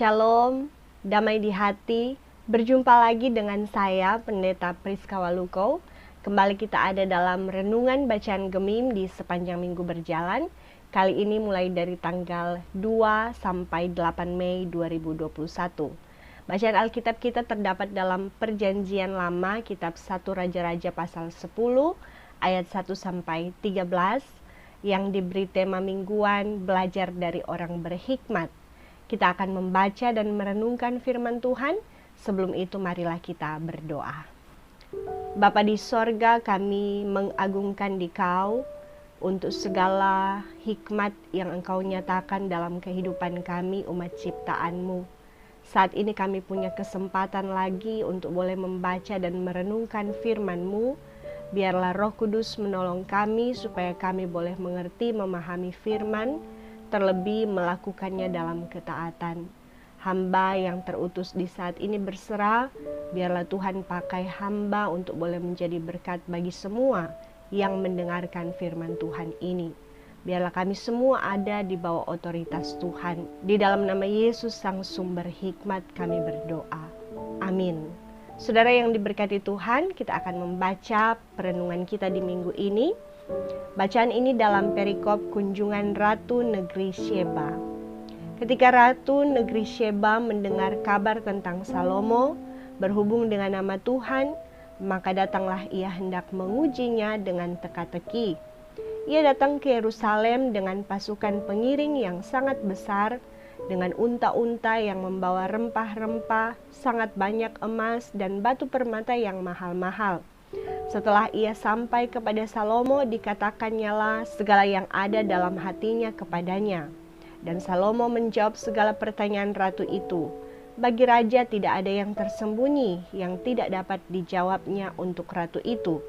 Shalom, damai di hati. Berjumpa lagi dengan saya, Pendeta Priska Waluko. Kembali kita ada dalam renungan bacaan Gemim di sepanjang minggu berjalan. Kali ini mulai dari tanggal 2 sampai 8 Mei 2021. Bacaan Alkitab kita terdapat dalam Perjanjian Lama, kitab 1 Raja-Raja pasal 10 ayat 1 sampai 13 yang diberi tema mingguan belajar dari orang berhikmat. Kita akan membaca dan merenungkan firman Tuhan. Sebelum itu marilah kita berdoa. Bapa di sorga, kami mengagungkan Dikau untuk segala hikmat yang Engkau nyatakan dalam kehidupan kami umat ciptaan-Mu. Saat ini kami punya kesempatan lagi untuk boleh membaca dan merenungkan firman-Mu. Biarlah Roh Kudus menolong kami supaya kami boleh mengerti, memahami firman, terlebih melakukannya dalam ketaatan. Hamba yang terutus di saat ini berserah, biarlah Tuhan pakai hamba untuk boleh menjadi berkat bagi semua yang mendengarkan firman Tuhan ini. Biarlah kami semua ada di bawah otoritas Tuhan. Di dalam nama Yesus Sang Sumber Hikmat kami berdoa. Amin. Saudara yang diberkati Tuhan, kita akan membaca perenungan kita di minggu ini. Bacaan ini dalam perikop kunjungan Ratu Negeri Sheba. Ketika Ratu Negeri Sheba mendengar kabar tentang Salomo berhubung dengan nama Tuhan, maka datanglah ia hendak mengujinya dengan teka-teki. Ia datang ke Yerusalem dengan pasukan pengiring yang sangat besar, dengan unta-unta yang membawa rempah-rempah, sangat banyak emas dan batu permata yang mahal-mahal. Setelah ia sampai kepada Salomo, dikatakannya segala yang ada dalam hatinya kepadanya. Dan Salomo menjawab segala pertanyaan ratu itu. Bagi raja tidak ada yang tersembunyi yang tidak dapat dijawabnya untuk ratu itu.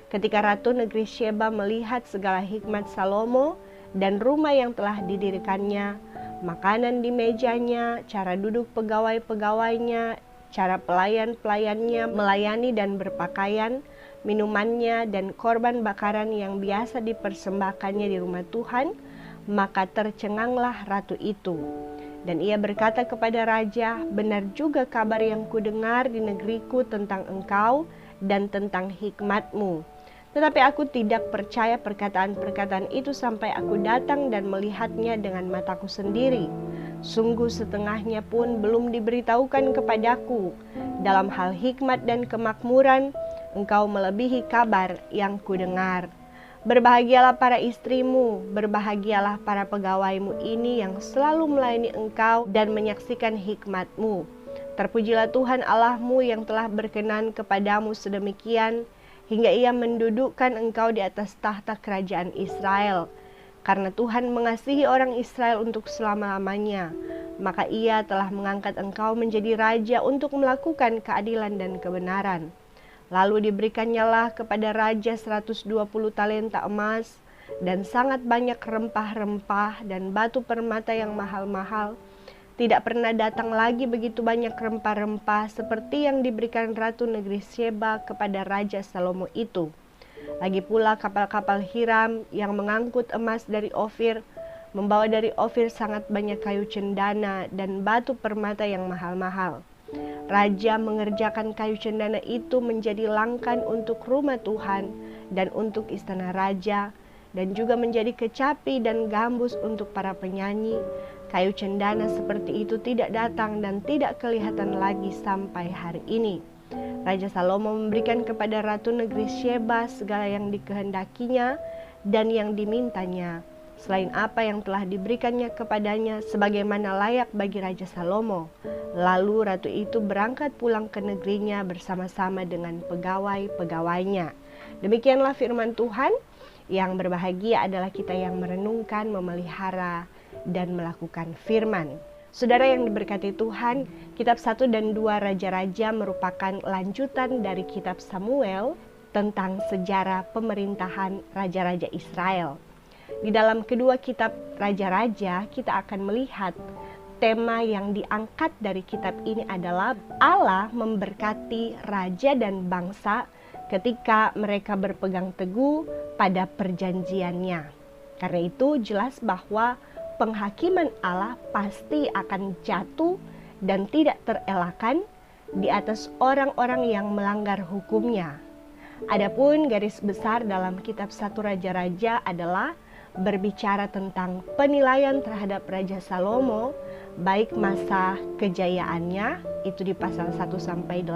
Ketika Ratu Negeri Sheba melihat segala hikmat Salomo dan rumah yang telah didirikannya, makanan di mejanya, cara duduk pegawai-pegawainya, cara pelayan-pelayannya melayani dan berpakaian, minumannya dan korban bakaran yang biasa dipersembahkannya di rumah Tuhan, maka tercenganglah ratu itu. Dan ia berkata kepada raja, benar juga kabar yang kudengar di negeriku tentang engkau dan tentang hikmatmu. Tetapi aku tidak percaya perkataan-perkataan itu sampai aku datang dan melihatnya dengan mataku sendiri. Sungguh setengahnya pun belum diberitahukan kepadaku. Dalam hal hikmat dan kemakmuran, engkau melebihi kabar yang kudengar. Berbahagialah para istrimu, berbahagialah para pegawaimu ini yang selalu melayani engkau dan menyaksikan hikmatmu. Terpujilah Tuhan Allahmu yang telah berkenan kepadamu sedemikian, hingga ia mendudukkan engkau di atas tahta kerajaan Israel. Karena Tuhan mengasihi orang Israel untuk selama-lamanya, maka ia telah mengangkat engkau menjadi raja untuk melakukan keadilan dan kebenaran. Lalu diberikannya kepada raja 120 talenta emas dan sangat banyak rempah-rempah dan batu permata yang mahal-mahal. Tidak pernah datang lagi begitu banyak rempah-rempah seperti yang diberikan Ratu Negeri Sheba kepada Raja Salomo itu. Lagi pula kapal-kapal Hiram yang mengangkut emas dari Ofir, membawa dari Ofir sangat banyak kayu cendana dan batu permata yang mahal-mahal. Raja mengerjakan kayu cendana itu menjadi langkan untuk rumah Tuhan dan untuk istana raja, dan juga menjadi kecapi dan gambus untuk para penyanyi. Kayu cendana seperti itu tidak datang dan tidak kelihatan lagi sampai hari ini. Raja Salomo memberikan kepada Ratu Negeri Sheba segala yang dikehendakinya dan yang dimintanya, selain apa yang telah diberikannya kepadanya sebagaimana layak bagi Raja Salomo. Lalu ratu itu berangkat pulang ke negerinya bersama-sama dengan pegawai-pegawainya. Demikianlah firman Tuhan. Yang berbahagia adalah kita yang merenungkan, memelihara, dan melakukan firman. Saudara yang diberkati Tuhan, kitab 1 dan 2 Raja-Raja merupakan lanjutan dari kitab Samuel tentang sejarah pemerintahan Raja-Raja Israel. Di dalam kedua kitab Raja-Raja, kita akan melihat tema yang diangkat dari kitab ini adalah Allah memberkati raja dan bangsa ketika mereka berpegang teguh pada perjanjiannya. Karena itu jelas bahwa penghakiman Allah pasti akan jatuh dan tidak terelakkan di atas orang-orang yang melanggar hukumnya. Adapun garis besar dalam kitab 1 Raja-Raja adalah berbicara tentang penilaian terhadap Raja Salomo, baik masa kejayaannya, itu di pasal 1-8,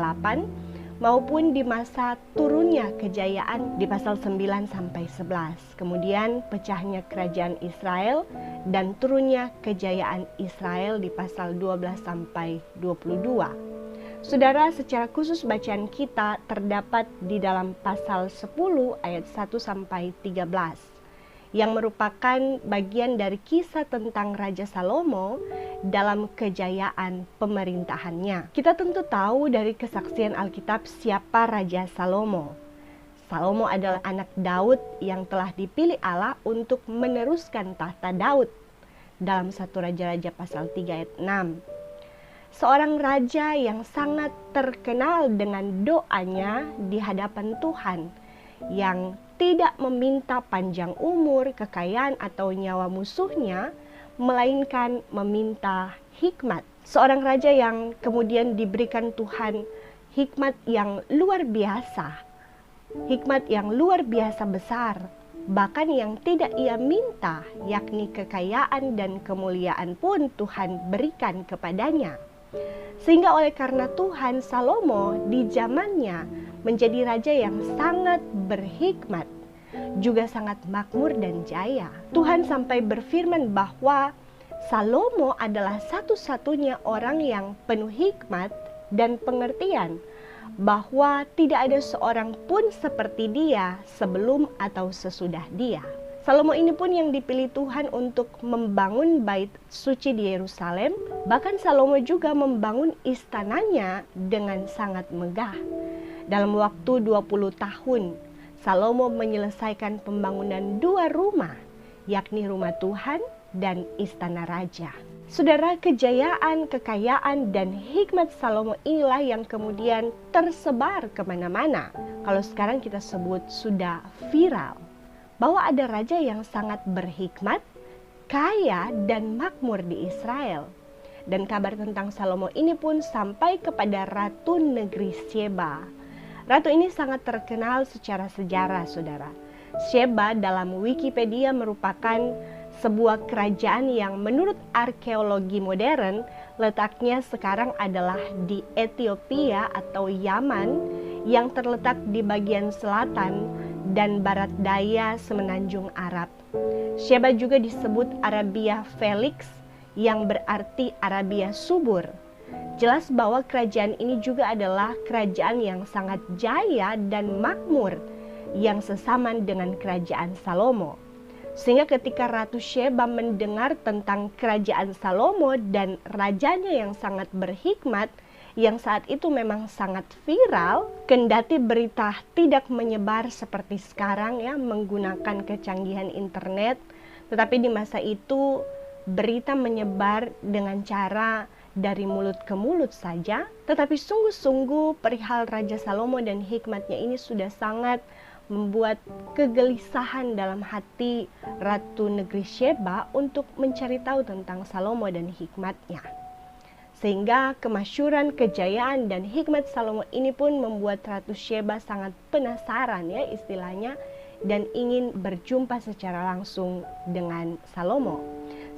maupun di masa turunnya kejayaan di pasal 9-11. Kemudian pecahnya kerajaan Israel dan turunnya kejayaan Israel di pasal 12-22. Saudara, secara khusus bacaan kita terdapat di dalam pasal 10 ayat 1-13 yang merupakan bagian dari kisah tentang Raja Salomo dalam kejayaan pemerintahannya. Kita tentu tahu dari kesaksian Alkitab siapa Raja Salomo. Salomo adalah anak Daud yang telah dipilih Allah untuk meneruskan tahta Daud dalam 1 Raja-Raja pasal 3 ayat 6. Seorang raja yang sangat terkenal dengan doanya di hadapan Tuhan, yang tidak meminta panjang umur, kekayaan, atau nyawa musuhnya, melainkan meminta hikmat. Seorang raja yang kemudian diberikan Tuhan hikmat yang luar biasa, hikmat yang luar biasa besar, bahkan yang tidak ia minta, yakni kekayaan dan kemuliaan pun Tuhan berikan kepadanya. Sehingga oleh karena Tuhan, Salomo di zamannya menjadi raja yang sangat berhikmat, juga sangat makmur dan jaya. Tuhan sampai berfirman bahwa Salomo adalah satu-satunya orang yang penuh hikmat dan pengertian, bahwa tidak ada seorang pun seperti dia sebelum atau sesudah dia. Salomo ini pun yang dipilih Tuhan untuk membangun bait suci di Yerusalem. Bahkan Salomo juga membangun istananya dengan sangat megah. Dalam waktu 20 tahun, Salomo menyelesaikan pembangunan 2 rumah, yakni rumah Tuhan dan istana raja. Saudara, kejayaan, kekayaan, dan hikmat Salomo inilah yang kemudian tersebar kemana-mana. Kalau sekarang kita sebut sudah viral, bahwa ada raja yang sangat berhikmat, kaya, dan makmur di Israel. Dan kabar tentang Salomo ini pun sampai kepada Ratu Negeri Sheba. Ratu ini sangat terkenal secara sejarah, saudara. Sheba dalam Wikipedia merupakan sebuah kerajaan yang menurut arkeologi modern letaknya sekarang adalah di Ethiopia atau Yaman, yang terletak di bagian selatan dan barat daya semenanjung Arab. Sheba juga disebut Arabia Felix, yang berarti Arabia subur. Jelas bahwa kerajaan ini juga adalah kerajaan yang sangat jaya dan makmur, yang sesaman dengan kerajaan Salomo. Sehingga ketika Ratu Sheba mendengar tentang kerajaan Salomo dan rajanya yang sangat berhikmat, yang saat itu memang sangat viral, kendati berita tidak menyebar seperti sekarang ya, menggunakan kecanggihan internet, tetapi di masa itu berita menyebar dengan cara dari mulut ke mulut saja. Tetapi sungguh-sungguh perihal Raja Salomo dan hikmatnya ini sudah sangat membuat kegelisahan dalam hati Ratu Negeri Sheba untuk mencari tahu tentang Salomo dan hikmatnya. Sehingga kemasyhuran, kejayaan, dan hikmat Salomo ini pun membuat Ratu Sheba sangat penasaran ya istilahnya, dan ingin berjumpa secara langsung dengan Salomo.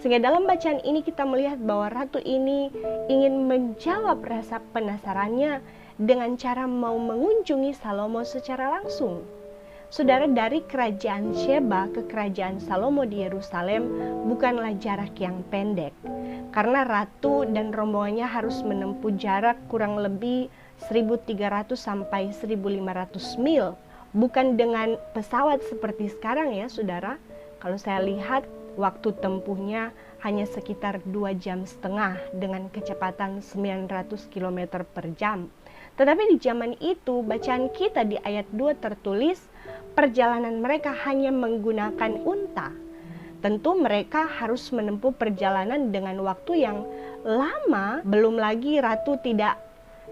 Sehingga dalam bacaan ini kita melihat bahwa ratu ini ingin menjawab rasa penasarannya dengan cara mau mengunjungi Salomo secara langsung. Saudara, dari kerajaan Sheba ke kerajaan Salomo di Yerusalem bukanlah jarak yang pendek, karena ratu dan rombongannya harus menempuh jarak kurang lebih 1.300 sampai 1.500 mil, bukan dengan pesawat seperti sekarang ya saudara. Kalau saya lihat waktu tempuhnya hanya sekitar 2,5 jam dengan kecepatan 900 km per jam. Tetapi di zaman itu bacaan kita di ayat 2 tertulis perjalanan mereka hanya menggunakan unta. Tentu mereka harus menempuh perjalanan dengan waktu yang lama, belum lagi ratu tidak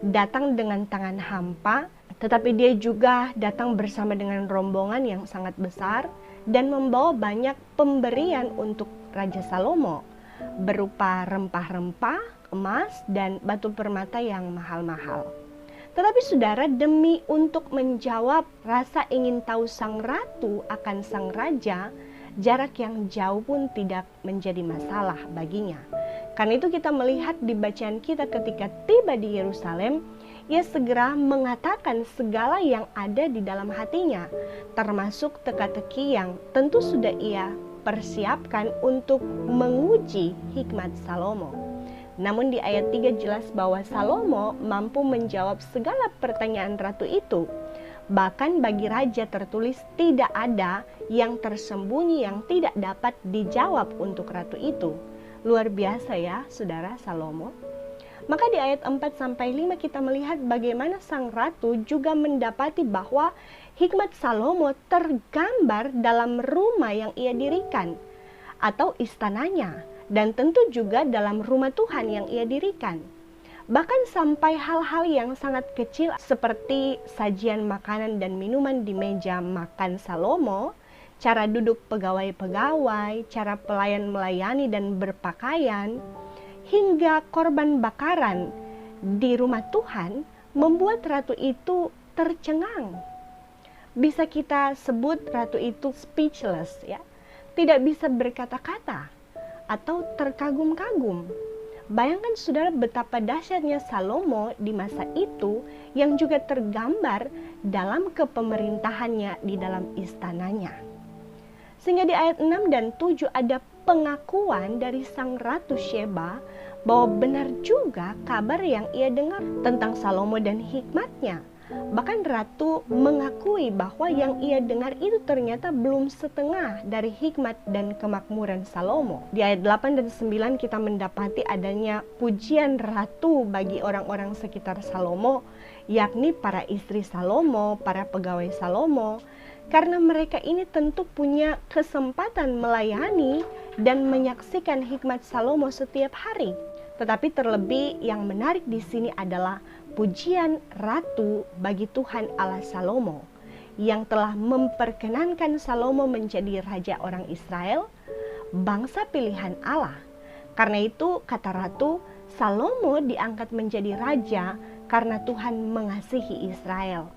datang dengan tangan hampa, tetapi dia juga datang bersama dengan rombongan yang sangat besar dan membawa banyak pemberian untuk Raja Salomo. berupa rempah-rempah, emas, dan batu permata yang mahal-mahal. Tetapi saudara, demi untuk menjawab rasa ingin tahu sang ratu akan sang raja, jarak yang jauh pun tidak menjadi masalah baginya. Karena itu kita melihat di bacaan kita ketika tiba di Yerusalem, ia segera mengatakan segala yang ada di dalam hatinya, termasuk teka-teki yang tentu sudah ia persiapkan untuk menguji hikmat Salomo. Namun di ayat 3 jelas bahwa Salomo mampu menjawab segala pertanyaan ratu itu. Bahkan bagi raja tertulis tidak ada yang tersembunyi yang tidak dapat dijawab untuk ratu itu. Luar biasa ya saudara Salomo. Maka di ayat 4-5 kita melihat bagaimana sang ratu juga mendapati bahwa hikmat Salomo tergambar dalam rumah yang ia dirikan atau istananya. Dan tentu juga dalam rumah Tuhan yang ia dirikan. Bahkan sampai hal-hal yang sangat kecil seperti sajian makanan dan minuman di meja makan Salomo, cara duduk pegawai-pegawai, cara pelayan melayani dan berpakaian, hingga korban bakaran di rumah Tuhan membuat ratu itu tercengang. Bisa kita sebut ratu itu speechless ya, tidak bisa berkata-kata atau terkagum-kagum. Bayangkan saudara betapa dahsyatnya Salomo di masa itu yang juga tergambar dalam kepemerintahannya di dalam istananya. Sehingga di ayat 6 dan 7 ada pengakuan dari sang Ratu Sheba bahwa benar juga kabar yang ia dengar tentang Salomo dan hikmatnya. Bahkan ratu mengakui bahwa yang ia dengar itu ternyata belum setengah dari hikmat dan kemakmuran Salomo. Di ayat 8 dan 9 kita mendapati adanya pujian ratu bagi orang-orang sekitar Salomo, yakni para istri Salomo, para pegawai Salomo, karena mereka ini tentu punya kesempatan melayani dan menyaksikan hikmat Salomo setiap hari. Tetapi terlebih yang menarik di sini adalah pujian ratu bagi Tuhan Allah Salomo yang telah memperkenankan Salomo menjadi raja orang Israel, bangsa pilihan Allah. Karena itu kata ratu, Salomo diangkat menjadi raja karena Tuhan mengasihi Israel.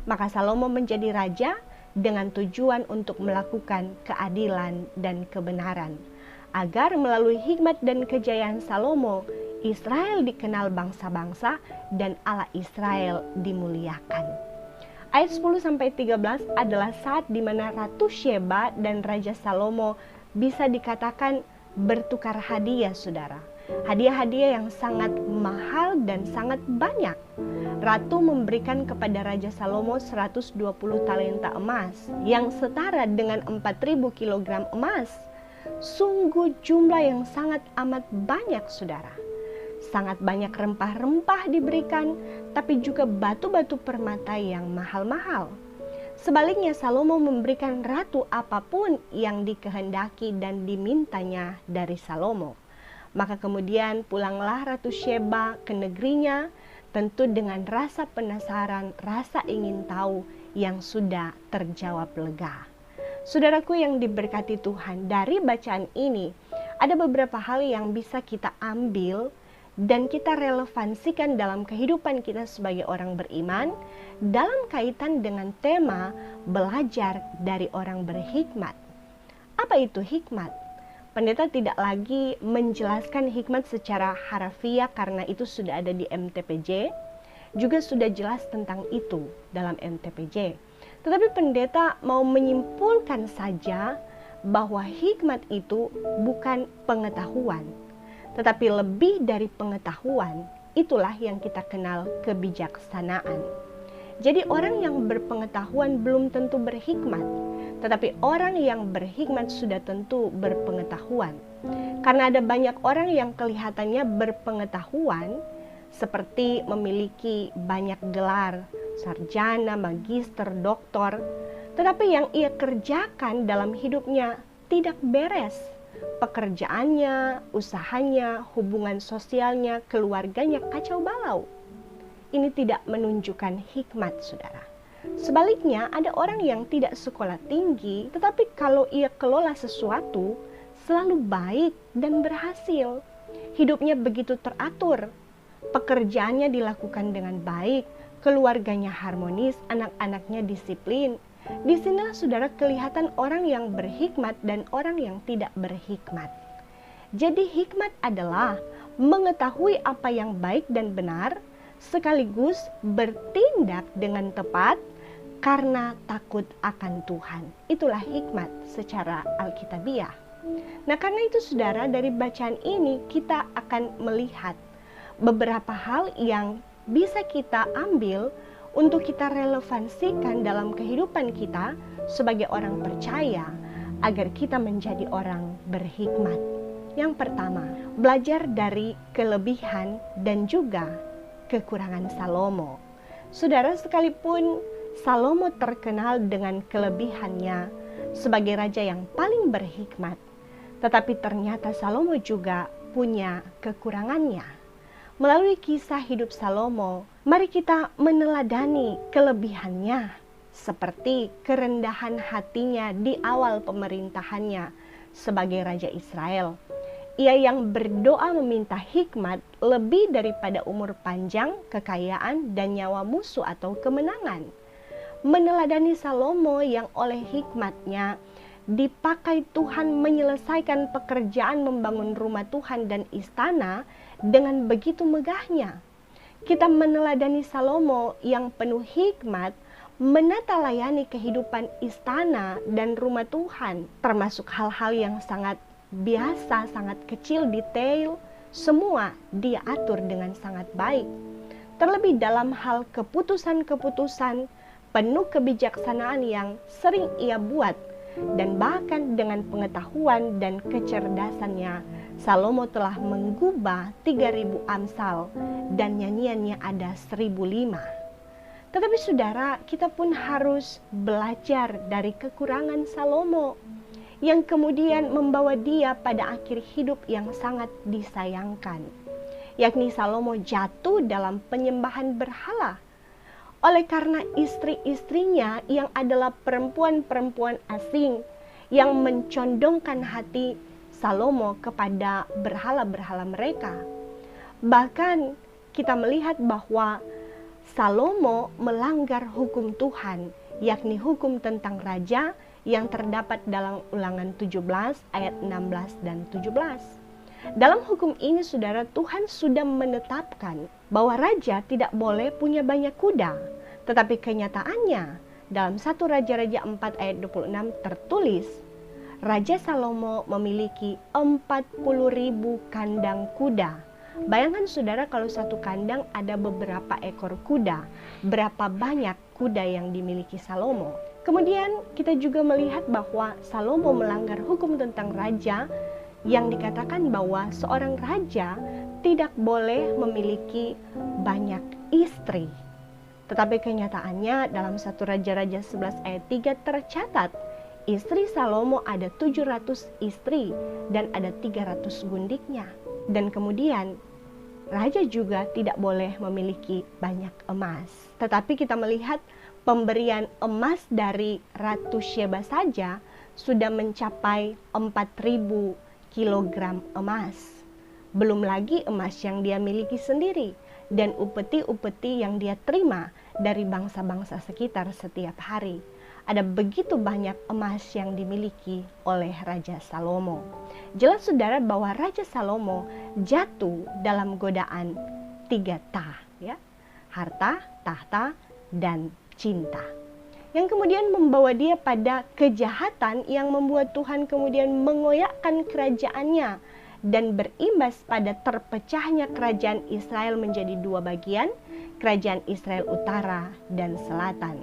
Maka Salomo menjadi raja dengan tujuan untuk melakukan keadilan dan kebenaran, agar melalui hikmat dan kejayaan Salomo, Israel dikenal bangsa-bangsa dan Allah Israel dimuliakan. Ayat 10-13 adalah saat di mana Ratu Sheba dan Raja Salomo bisa dikatakan bertukar hadiah saudara. Hadiah-hadiah yang sangat mahal dan sangat banyak. Ratu memberikan kepada Raja Salomo 120 talenta emas yang setara dengan 4.000 kilogram emas. Sungguh jumlah yang sangat amat banyak saudara. Sangat banyak rempah-rempah diberikan, tapi juga batu-batu permata yang mahal-mahal. Sebaliknya Salomo memberikan ratu apapun yang dikehendaki dan dimintanya dari Salomo. Maka kemudian pulanglah Ratu Sheba ke negerinya, tentu dengan rasa penasaran, rasa ingin tahu yang sudah terjawab lega. Saudaraku yang diberkati Tuhan, dari bacaan ini ada beberapa hal yang bisa kita ambil dan kita relevansikan dalam kehidupan kita sebagai orang beriman dalam kaitan dengan tema belajar dari orang berhikmat. Apa itu hikmat? Pendeta tidak lagi menjelaskan hikmat secara harafiah karena itu sudah ada di MTPJ, juga sudah jelas tentang itu dalam MTPJ. Tetapi pendeta mau menyimpulkan saja bahwa hikmat itu bukan pengetahuan, tetapi lebih dari pengetahuan, itulah yang kita kenal kebijaksanaan. Jadi orang yang berpengetahuan belum tentu berhikmat, tetapi orang yang berhikmat sudah tentu berpengetahuan. Karena ada banyak orang yang kelihatannya berpengetahuan, seperti memiliki banyak gelar, sarjana, magister, doktor, tetapi yang ia kerjakan dalam hidupnya tidak beres. Pekerjaannya, usahanya, hubungan sosialnya, keluarganya kacau balau. Ini tidak menunjukkan hikmat, saudara. Sebaliknya, ada orang yang tidak sekolah tinggi, tetapi kalau ia kelola sesuatu, selalu baik dan berhasil. Hidupnya begitu teratur, pekerjaannya dilakukan dengan baik, keluarganya harmonis, anak-anaknya disiplin. Disinilah saudara kelihatan orang yang berhikmat dan orang yang tidak berhikmat. Jadi hikmat adalah mengetahui apa yang baik dan benar, sekaligus bertindak dengan tepat karena takut akan Tuhan. Itulah hikmat secara alkitabiah. Nah, karena itu saudara, dari bacaan ini kita akan melihat beberapa hal yang bisa kita ambil untuk kita relevansikan dalam kehidupan kita sebagai orang percaya agar kita menjadi orang berhikmat. Yang pertama, belajar dari kelebihan dan juga kekurangan Salomo. Saudara, sekalipun Salomo terkenal dengan kelebihannya sebagai raja yang paling berhikmat, tetapi ternyata Salomo juga punya kekurangannya. Melalui kisah hidup Salomo, mari kita meneladani kelebihannya, seperti kerendahan hatinya di awal pemerintahannya sebagai Raja Israel. Ia yang berdoa meminta hikmat lebih daripada umur panjang, kekayaan, dan nyawa musuh atau kemenangan. Meneladani Salomo yang oleh hikmatnya dipakai Tuhan menyelesaikan pekerjaan membangun rumah Tuhan dan istana dengan begitu megahnya. Kita meneladani Salomo yang penuh hikmat menata layani kehidupan istana dan rumah Tuhan, termasuk hal-hal yang sangat biasa, sangat kecil, detail, semua dia atur dengan sangat baik. Terlebih dalam hal keputusan-keputusan penuh kebijaksanaan yang sering ia buat, dan bahkan dengan pengetahuan dan kecerdasannya, Salomo telah menggubah 3.000 Amsal dan nyanyiannya ada 1.005. Tetapi saudara, kita pun harus belajar dari kekurangan Salomo yang kemudian membawa dia pada akhir hidup yang sangat disayangkan, yakni Salomo jatuh dalam penyembahan berhala. Oleh karena istri-istrinya yang adalah perempuan-perempuan asing yang mencondongkan hati Salomo kepada berhala-berhala mereka. Bahkan kita melihat bahwa Salomo melanggar hukum Tuhan, yakni hukum tentang raja yang terdapat dalam Ulangan 17 ayat 16 dan 17. Dalam hukum ini saudara, Tuhan sudah menetapkan bahwa raja tidak boleh punya banyak kuda. Tetapi kenyataannya dalam 1 Raja-Raja 4 ayat 26 tertulis, Raja Salomo memiliki 40.000 kandang kuda. Bayangkan saudara, kalau satu kandang ada beberapa ekor kuda, berapa banyak kuda yang dimiliki Salomo. Kemudian kita juga melihat bahwa Salomo melanggar hukum tentang raja yang dikatakan bahwa seorang raja tidak boleh memiliki banyak istri. Tetapi kenyataannya dalam 1 Raja-Raja 11 ayat 3 tercatat, istri Salomo ada 700 istri dan ada 300 gundiknya. Dan kemudian raja juga tidak boleh memiliki banyak emas. Tetapi kita melihat pemberian emas dari Ratu Sheba saja sudah mencapai 4.000 kilogram emas. Belum lagi emas yang dia miliki sendiri dan upeti-upeti yang dia terima dari bangsa-bangsa sekitar setiap hari. Ada begitu banyak emas yang dimiliki oleh Raja Salomo. Jelas saudara bahwa Raja Salomo jatuh dalam godaan 3 tah, ya. Harta, tahta, dan cinta. Yang kemudian membawa dia pada kejahatan yang membuat Tuhan kemudian mengoyakkan kerajaannya dan berimbas pada terpecahnya kerajaan Israel menjadi 2 bagian, kerajaan Israel utara dan selatan.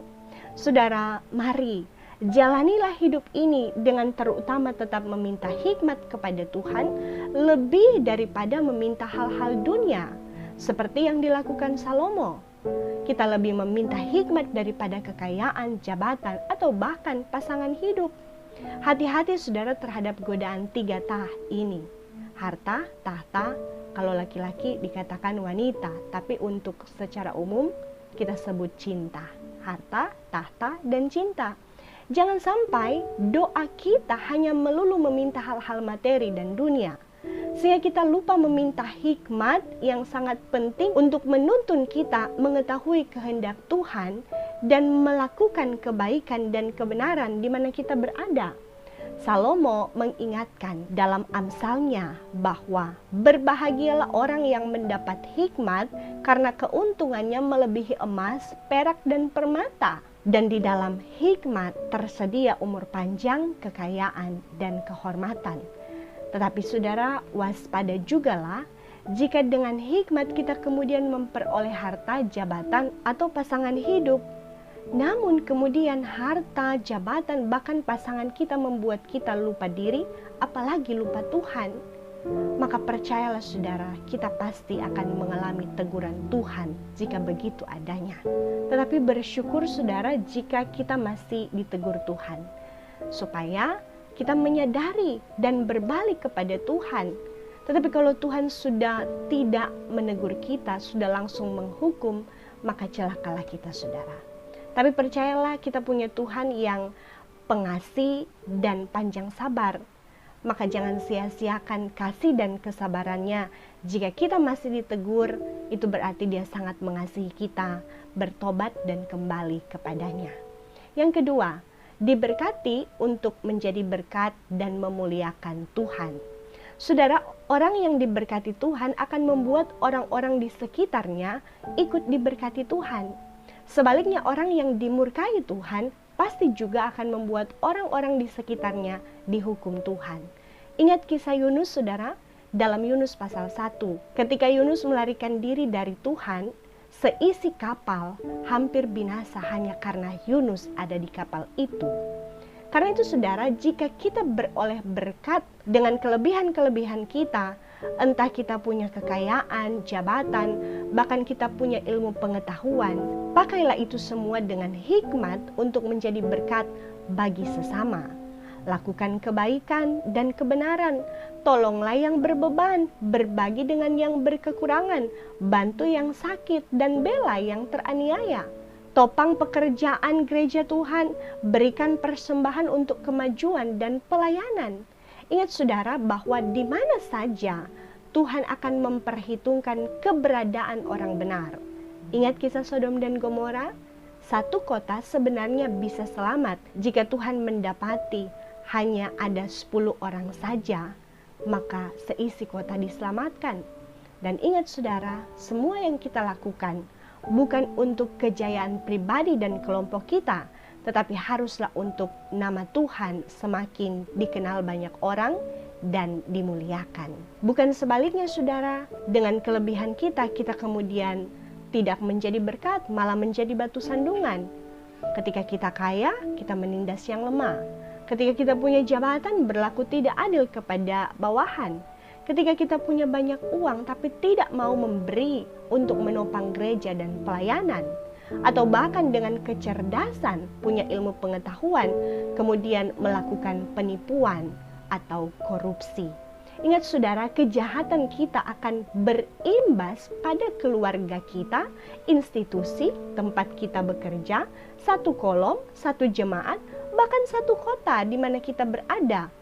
Saudara, mari jalanilah hidup ini dengan terutama tetap meminta hikmat kepada Tuhan lebih daripada meminta hal-hal dunia seperti yang dilakukan Salomo. Kita lebih meminta hikmat daripada kekayaan, jabatan, atau bahkan pasangan hidup. Hati-hati saudara terhadap godaan 3 tah ini. Harta, tahta, kalau laki-laki dikatakan wanita, tapi untuk secara umum kita sebut cinta. Harta, tahta, dan cinta. Jangan sampai doa kita hanya melulu meminta hal-hal materi dan dunia, sehingga kita lupa meminta hikmat yang sangat penting untuk menuntun kita mengetahui kehendak Tuhan dan melakukan kebaikan dan kebenaran di mana kita berada. Salomo mengingatkan dalam Amsalnya bahwa berbahagialah orang yang mendapat hikmat karena keuntungannya melebihi emas, perak, dan permata. Dan di dalam hikmat tersedia umur panjang, kekayaan, dan kehormatan. Tetapi saudara, waspada jugalah jika dengan hikmat kita kemudian memperoleh harta, jabatan, atau pasangan hidup. Namun kemudian harta, jabatan, bahkan pasangan kita membuat kita lupa diri, apalagi lupa Tuhan. Maka percayalah saudara, kita pasti akan mengalami teguran Tuhan jika begitu adanya. Tetapi bersyukur saudara jika kita masih ditegur Tuhan, supaya kita menyadari dan berbalik kepada Tuhan. Tetapi kalau Tuhan sudah tidak menegur kita, sudah langsung menghukum, maka celakalah kita saudara. Tapi percayalah kita punya Tuhan yang pengasih dan panjang sabar. Maka jangan sia-siakan kasih dan kesabarannya. Jika kita masih ditegur, itu berarti Dia sangat mengasihi kita, bertobat dan kembali kepadanya. Yang kedua, diberkati untuk menjadi berkat dan memuliakan Tuhan. Saudara, orang yang diberkati Tuhan akan membuat orang-orang di sekitarnya ikut diberkati Tuhan. Sebaliknya, orang yang dimurkai Tuhan pasti juga akan membuat orang-orang di sekitarnya dihukum Tuhan. Ingat kisah Yunus saudara, dalam Yunus pasal 1. Ketika Yunus melarikan diri dari Tuhan, seisi kapal hampir binasa hanya karena Yunus ada di kapal itu. Karena itu saudara, jika kita beroleh berkat dengan kelebihan-kelebihan kita, entah kita punya kekayaan, jabatan, bahkan kita punya ilmu pengetahuan, pakailah itu semua dengan hikmat untuk menjadi berkat bagi sesama. Lakukan kebaikan dan kebenaran, tolonglah yang berbeban, berbagi dengan yang berkekurangan, bantu yang sakit dan bela yang teraniaya. Topang pekerjaan gereja Tuhan, berikan persembahan untuk kemajuan dan pelayanan. Ingat saudara bahwa di mana saja Tuhan akan memperhitungkan keberadaan orang benar. Ingat kisah Sodom dan Gomora? Satu kota sebenarnya bisa selamat jika Tuhan mendapati hanya ada 10 orang saja, maka seisi kota diselamatkan. Dan ingat saudara, semua yang kita lakukan bukan untuk kejayaan pribadi dan kelompok kita, tetapi haruslah untuk nama Tuhan semakin dikenal banyak orang dan dimuliakan. Bukan sebaliknya saudara, dengan kelebihan kita kemudian tidak menjadi berkat, malah menjadi batu sandungan. Ketika kita kaya, kita menindas yang lemah. Ketika kita punya jabatan, berlaku tidak adil kepada bawahan. Ketika kita punya banyak uang tapi tidak mau memberi untuk menopang gereja dan pelayanan, atau bahkan dengan kecerdasan, punya ilmu pengetahuan, kemudian melakukan penipuan atau korupsi. Ingat saudara, kejahatan kita akan berimbas pada keluarga kita, institusi, tempat kita bekerja, satu kolom, satu jemaat, bahkan satu kota di mana kita berada.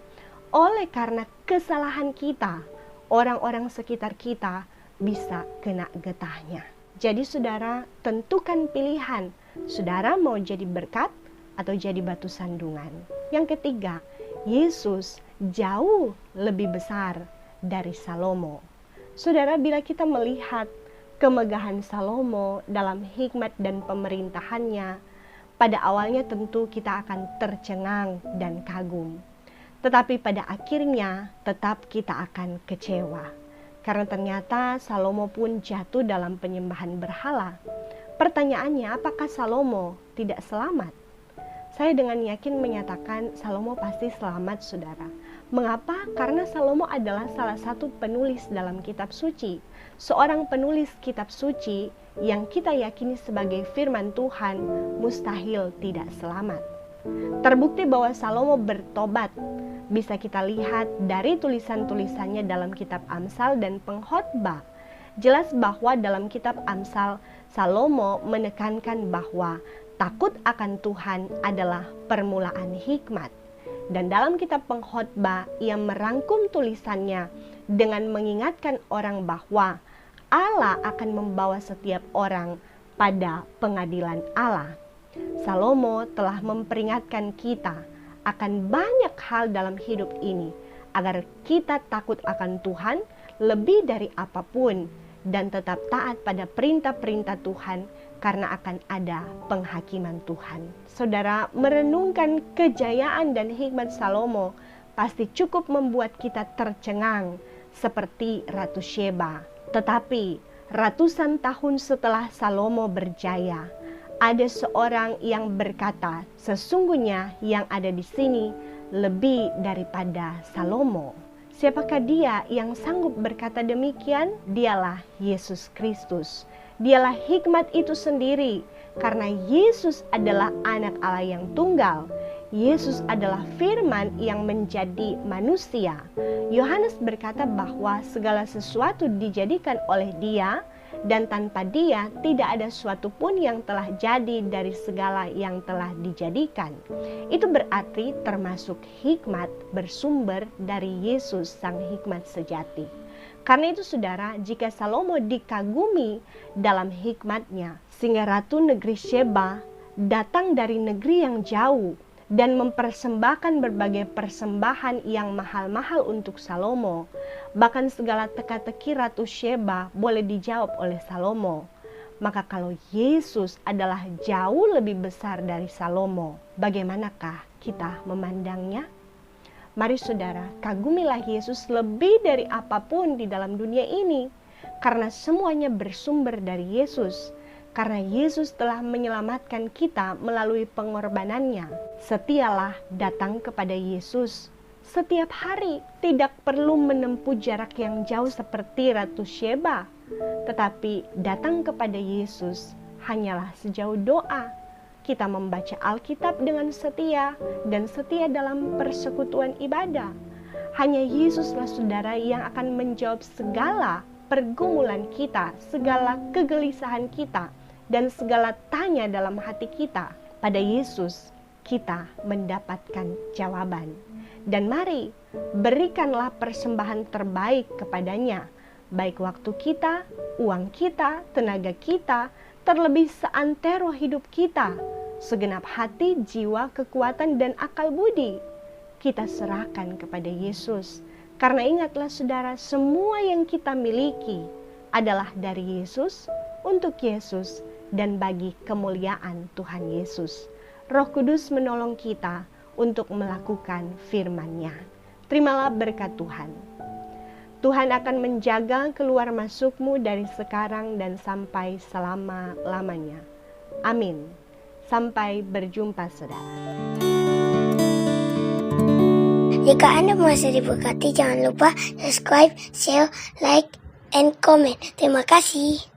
Oleh karena kesalahan kita, orang-orang sekitar kita bisa kena getahnya. Jadi saudara, tentukan pilihan. Saudara mau jadi berkat atau jadi batu sandungan. Yang ketiga, Yesus jauh lebih besar dari Salomo. Saudara, bila kita melihat kemegahan Salomo dalam hikmat dan pemerintahannya, pada awalnya tentu kita akan tercengang dan kagum. Tetapi pada akhirnya tetap kita akan kecewa. Karena ternyata Salomo pun jatuh dalam penyembahan berhala. Pertanyaannya, apakah Salomo tidak selamat? Saya dengan yakin menyatakan Salomo pasti selamat saudara. Mengapa? Karena Salomo adalah salah satu penulis dalam kitab suci. Seorang penulis kitab suci yang kita yakini sebagai firman Tuhan mustahil tidak selamat. Terbukti bahwa Salomo bertobat bisa kita lihat dari tulisan-tulisannya dalam kitab Amsal dan Pengkhotbah. Jelas bahwa dalam kitab Amsal, Salomo menekankan bahwa Takut akan Tuhan adalah permulaan hikmat. Dan dalam kitab Pengkhotbah, ia merangkum tulisannya dengan mengingatkan orang bahwa Allah akan membawa setiap orang pada pengadilan Allah. Salomo telah memperingatkan kita akan banyak hal dalam hidup ini, agar kita takut akan Tuhan lebih dari apapun dan tetap taat pada perintah-perintah Tuhan, karena akan ada penghakiman Tuhan. Saudara, merenungkan kejayaan dan hikmat Salomo pasti cukup membuat kita tercengang seperti Ratu Sheba. Tetapi ratusan tahun setelah Salomo berjaya, ada seorang yang berkata, sesungguhnya yang ada di sini lebih daripada Salomo. Siapakah dia yang sanggup berkata demikian? Dialah Yesus Kristus. Dialah hikmat itu sendiri, karena Yesus adalah anak Allah yang tunggal. Yesus adalah firman yang menjadi manusia. Yohanes berkata bahwa segala sesuatu dijadikan oleh Dia, dan tanpa Dia tidak ada suatu pun yang telah jadi dari segala yang telah dijadikan. Itu berarti termasuk hikmat bersumber dari Yesus, sang hikmat sejati. Karena itu saudara, jika Salomo dikagumi dalam hikmatnya, sehingga Ratu negeri Sheba datang dari negeri yang jauh dan mempersembahkan berbagai persembahan yang mahal-mahal untuk Salomo, bahkan segala teka-teki Ratu Sheba boleh dijawab oleh Salomo. Maka kalau Yesus adalah jauh lebih besar dari Salomo, bagaimanakah kita memandangnya? Mari saudara, kagumilah Yesus lebih dari apapun di dalam dunia ini, karena semuanya bersumber dari Yesus. Karena Yesus telah menyelamatkan kita melalui pengorbanannya. Setialah datang kepada Yesus setiap hari, tidak perlu menempuh jarak yang jauh seperti Ratu Sheba, tetapi datang kepada Yesus hanyalah sejauh doa. Kita membaca Alkitab dengan setia dan setia dalam persekutuan ibadah. Hanya Yesuslah saudara yang akan menjawab segala pergumulan kita, segala kegelisahan kita, dan segala tanya dalam hati kita. Pada Yesus kita mendapatkan jawaban. Dan mari berikanlah persembahan terbaik kepadanya, baik waktu kita, uang kita, tenaga kita, terlebih seantero hidup kita, segenap hati, jiwa, kekuatan, dan akal budi. Kita serahkan kepada Yesus. Karena ingatlah saudara, semua yang kita miliki adalah dari Yesus, untuk Yesus, dan bagi kemuliaan Tuhan Yesus. Roh Kudus menolong kita untuk melakukan firman-Nya. Terimalah berkat Tuhan. Tuhan akan menjaga keluar masukmu dari sekarang dan sampai selama-lamanya. Amin. Sampai berjumpa saudara. Jika Anda masih diberkati, jangan lupa subscribe, share, like, and comment. Terima kasih.